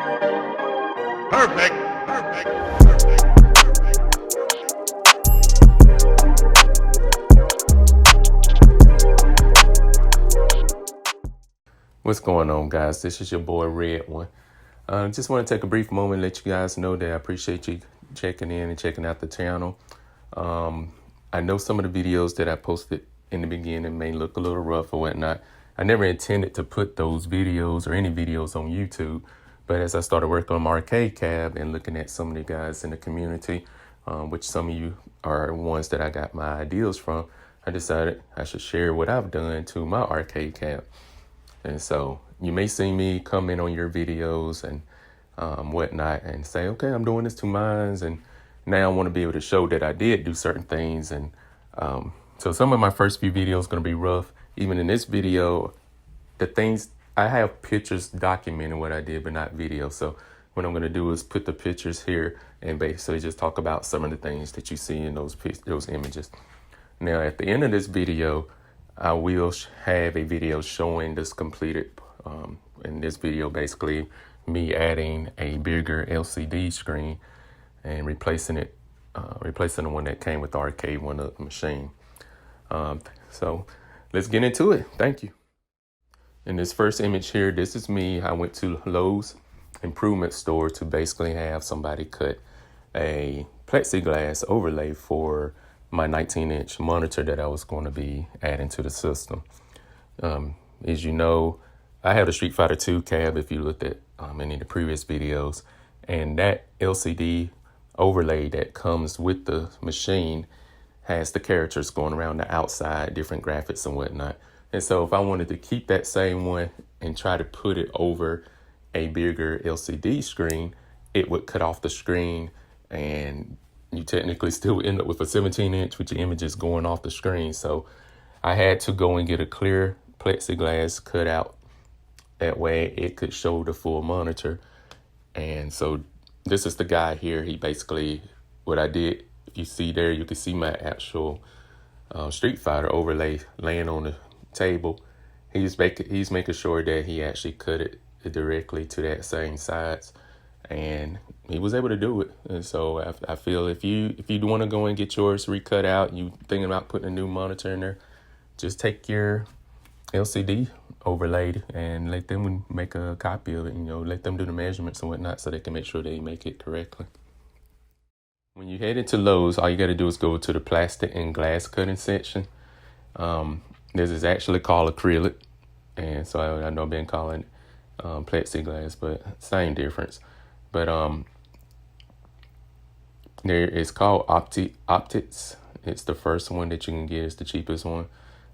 Perfect. What's going on, guys? This is your boy Red One. Just want to take a brief moment and let you guys know that I appreciate you checking in and checking out the channel. I know some of the videos that I posted in the beginning may look a little rough or whatnot. I never intended to put those videos or any videos on YouTube, but as I started working on my arcade cab and looking at some of the guys in the community, which some of you are ones that I got my ideas from, I decided I should share what I've done to my arcade cab. And so you may see me comment on your videos and whatnot and say, okay, I'm doing this to mine. And now I want to be able to show that I did do certain things. And so some of my first few videos going to be rough. Even in this video, the things, I have pictures documenting what I did, but not video. So what I'm going to do is put the pictures here and basically just talk about some of the things that you see in those images. Now, at the end of this video, I will have a video showing this completed. In this video, basically me adding a bigger LCD screen and replacing the one that came with the Arcade1Up machine. So let's get into it. Thank you. In this first image here, this is me. I went to Lowe's improvement store to basically have somebody cut a plexiglass overlay for my 19-inch monitor that I was going to be adding to the system. As you know, I have a Street Fighter 2 cab, if you looked at any of the previous videos, and that LCD overlay that comes with the machine has the characters going around the outside, different graphics and whatnot. And so if I wanted to keep that same one and try to put it over a bigger LCD screen, it would cut off the screen, and you technically still end up with a 17-inch with your images going off the screen. So I had to go and get a clear plexiglass cut out. That way it could show the full monitor. And so this is the guy here. He basically, what I did, if you see there, you can see my actual Street Fighter overlay laying on the table. He's making sure that he actually cut it directly to that same size. And he was able to do it. And so I feel if you want to go and get yours recut out, you thinking about putting a new monitor in there, just take your LCD overlay and let them make a copy of it. Let them do the measurements and whatnot so they can make sure they make it correctly. When you head into Lowe's, all you got to do is go to the plastic and glass cutting section. This is actually called acrylic, and so I know I've been calling it plexiglass, but same difference. But there it's called Optics. It's the first one that you can get. It's the cheapest one.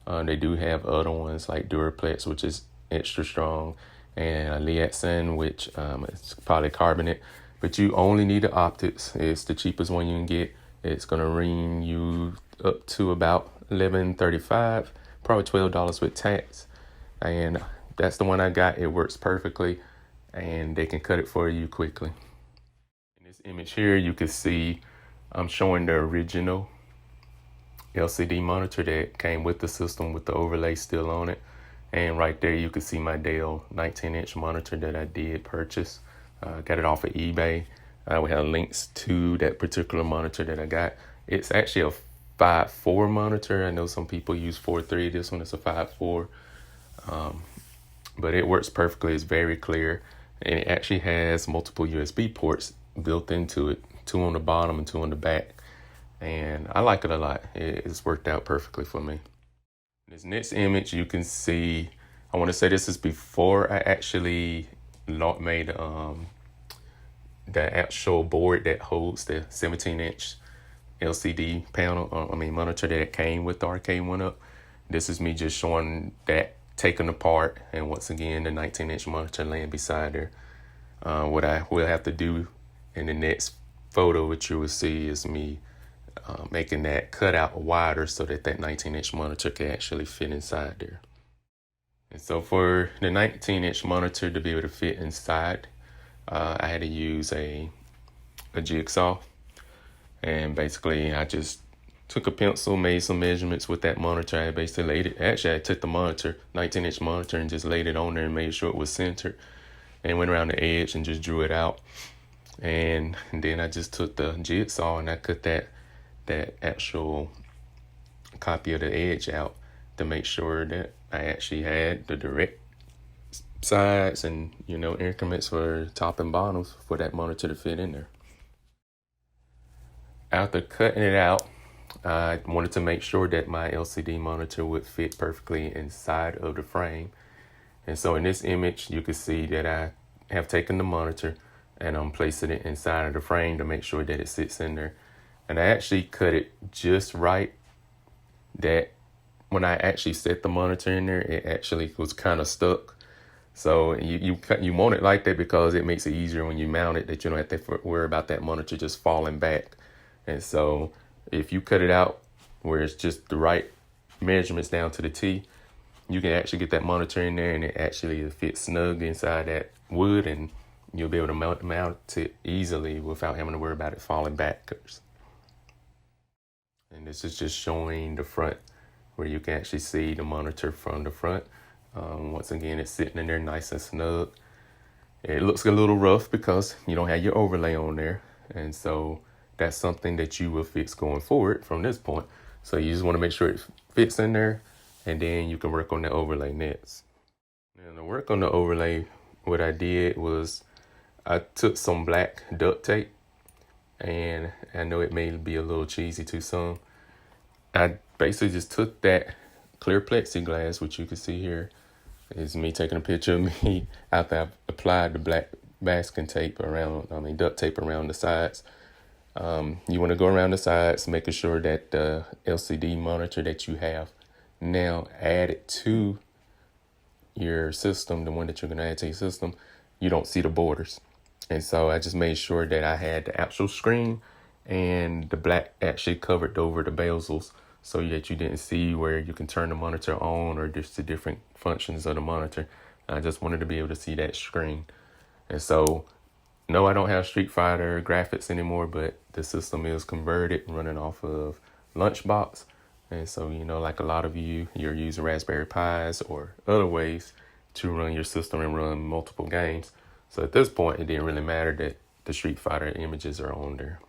They do have other ones like Duraplex, which is extra strong, and Liaxin, which is polycarbonate. But you only need the Optics. It's the cheapest one you can get. It's gonna ring you up to about $11.35, probably $12 with tax, and that's the one I got. It works perfectly, and they can cut it for you quickly. In this image here, you can see I'm showing the original LCD monitor that came with the system with the overlay still on it. And right there, you can see my Dell 19-inch monitor that I did purchase. Got it off of eBay. We have links to that particular monitor that I got. It's actually a 5.4 monitor. I know some people use 4.3. This one is a 5.4. But it works perfectly. It's very clear. And it actually has multiple USB ports built into it, 2 on the bottom and 2 on the back. And I like it a lot. It's worked out perfectly for me. This next image, you can see, I want to say this is before I actually made the actual board that holds the 17-inch LCD monitor that came with the Arcade1Up. This is me just showing that taken apart, and once again the 19-inch monitor laying beside there. What I will have to do in the next photo, which you will see, is me making that cutout wider so that 19-inch monitor can actually fit inside there. And so for the 19-inch monitor to be able to fit inside, I had to use a jigsaw. And basically I just took a pencil, made some measurements with that monitor. I basically laid it. Actually, I took the monitor, 19-inch monitor, and just laid it on there and made sure it was centered. and went around the edge and just drew it out. And then I just took the jigsaw and I cut that actual copy of the edge out to make sure that I actually had the direct sides and, increments for top and bottoms for that monitor to fit in there. After cutting it out, I wanted to make sure that my LCD monitor would fit perfectly inside of the frame. And so in this image, you can see that I have taken the monitor and I'm placing it inside of the frame to make sure that it sits in there. And I actually cut it just right that when I actually set the monitor in there, it actually was kind of stuck. So you want it like that because it makes it easier when you mount it, that you don't have to worry about that monitor just falling back. And so if you cut it out where it's just the right measurements down to the T, you can actually get that monitor in there and it actually fits snug inside that wood, and you'll be able to mount it easily without having to worry about it falling backwards. And this is just showing the front where you can actually see the monitor from the front. Once again, it's sitting in there nice and snug. It looks a little rough because you don't have your overlay on there. And so that's something that you will fix going forward from this point. So you just want to make sure it fits in there, and then you can work on the overlay next. Now to work on the overlay, what I did was I took some black duct tape, and I know it may be a little cheesy to some. I basically just took that clear plexiglass, which you can see here is me taking a picture of me after I've applied the black masking tape duct tape around the sides. You want to go around the sides, making sure that the LCD monitor that you have now added to your system, the one that you're going to add to your system, you don't see the borders. And so I just made sure that I had the actual screen and the black actually covered over the bezels so that you didn't see where you can turn the monitor on or just the different functions of the monitor. I just wanted to be able to see that screen. And so, no, I don't have Street Fighter graphics anymore, but the system is converted running off of Lunchbox. And so, like a lot of you're using Raspberry Pis or other ways to run your system and run multiple games. So at this point, it didn't really matter that the Street Fighter images are on there.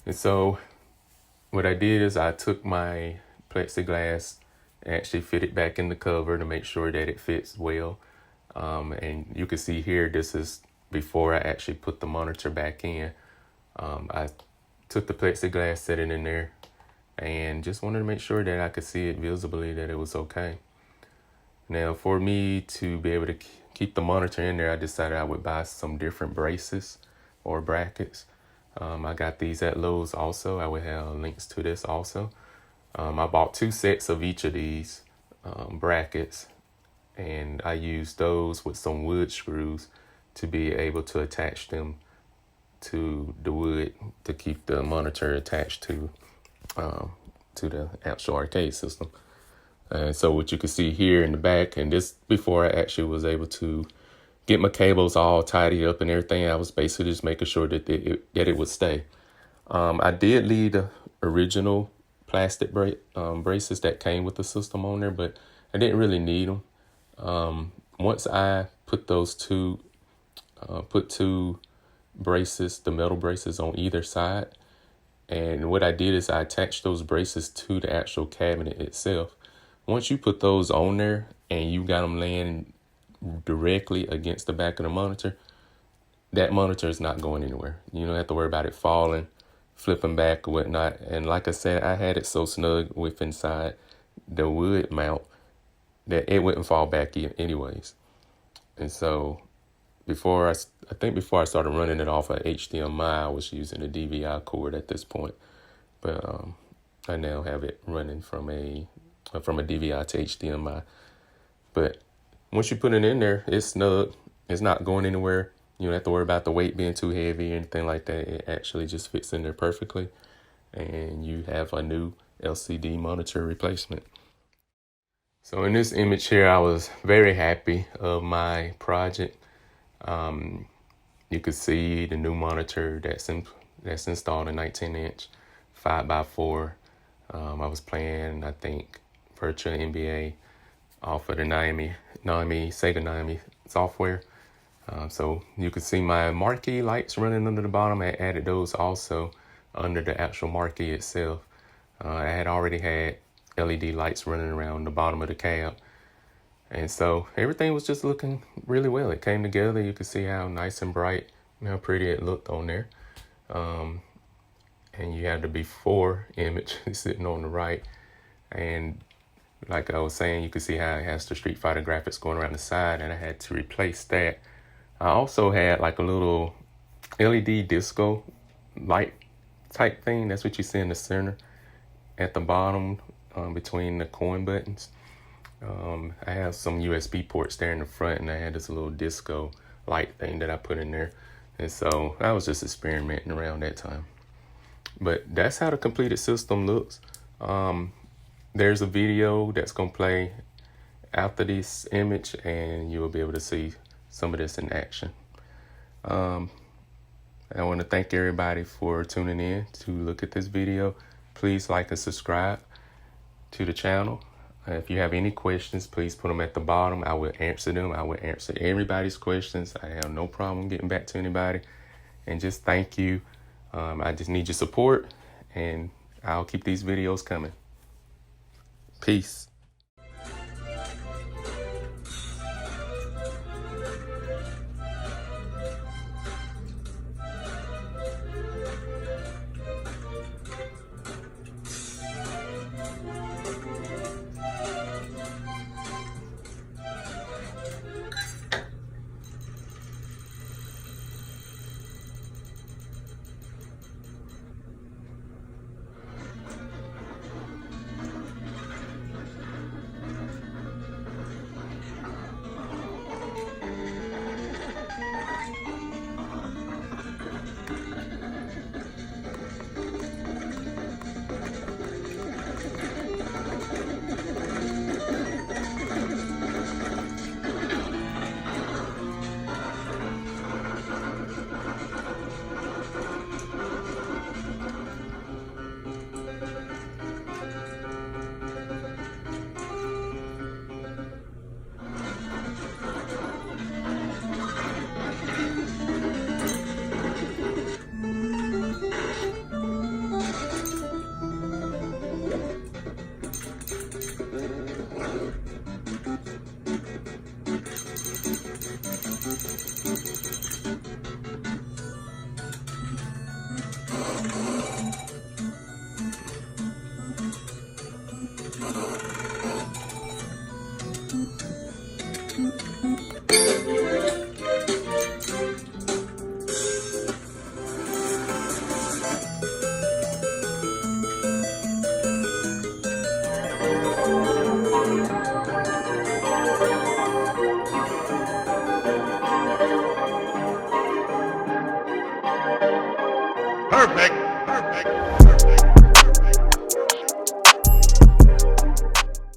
And so what I did is I took my plexiglass and actually fit it back in the cover to make sure that it fits well. And you can see here, this is before I actually put the monitor back in. I took the plexiglass, set it in there, and just wanted to make sure that I could see it visibly, that it was okay. Now, for me to be able to keep the monitor in there, I decided I would buy some different braces or brackets. I got these at Lowe's also. I will have links to this also. I bought 2 sets of each of these brackets, and I used those with some wood screws to be able to attach them to the wood to keep the monitor attached to the actual arcade system. And so what you can see here in the back, and this before I actually was able to get my cables all tidied up and everything, I was basically just making sure that it would stay. I did leave the original plastic braces that came with the system on there, but I didn't really need them. Once I put those two braces, the metal braces on either side, and what I did is I attached those braces to the actual cabinet itself. Once you put those on there and you got them laying directly against the back of the monitor, that monitor is not going anywhere. You don't have to worry about it falling, flipping back or whatnot. And like I said, I had it so snug with inside the wood mount that it wouldn't fall back anyways. And so before I started running it off of HDMI, I was using a DVI cord at this point. But I now have it running from a DVI to HDMI. But once you put it in there, it's snug. It's not going anywhere. You don't have to worry about the weight being too heavy or anything like that. It actually just fits in there perfectly. And you have a new LCD monitor replacement. So in this image here, I was very happy of my project. You could see the new monitor that's installed, a 19-inch 5x4. I was playing, I think, Virtual NBA off of the Sega Nami software. So you can see my Marquee lights running under the bottom. I added those also under the actual Marquee itself. I had already had LED lights running around the bottom of the cab. And so everything was just looking really well. It came together. You could see how nice and bright and how pretty it looked on there. And you have the before image sitting on the right. And like I was saying, you can see how it has the Street Fighter graphics going around the side, and I had to replace that. I also had like a little LED disco light type thing. That's what you see in the center at the bottom between the coin buttons. I have some USB ports there in the front, and I had this little disco light thing that I put in there. And so I was just experimenting around that time. But that's how the completed system looks. There's a video that's going to play after this image, and you'll be able to see some of this in action. I want to thank everybody for tuning in to look at this video. Please like and subscribe to the channel. If you have any questions, please put them at the bottom. I will answer them. I will answer everybody's questions. I have no problem getting back to anybody. And just thank you. I just need your support, and I'll keep these videos coming. Peace. Perfect.